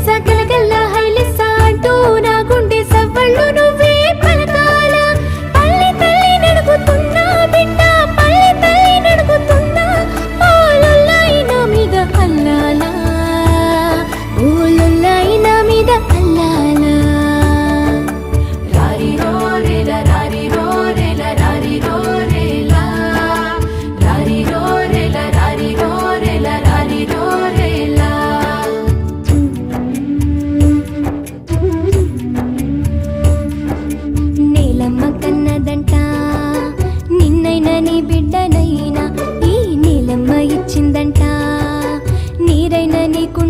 హైలెస్సా గలగల్లా హైలెస్సా అంటూ నా గుండె సవ్వళ్ళు నువ్వే పలకాల. పల్లె తల్లి నడుగుతున్నా బిడ్డ, పల్లె తల్లి నడుగుతున్నా. ఓలొల్లాయి నా మీద అల్లాలా, ఓలొల్లాయి నా మీద అల్లాలా. రారి రోరేలా రారి రోరేలా రారి రోరేలా రారి రోరేలా రారి రోరేలా రారి రోరేలా. నేలమ్మ కన్నదంట నిన్నైనా నీ బిడ్డనైనా, ఈ నేలమ్మ ఇచ్చిందంట నీరైనా నీకు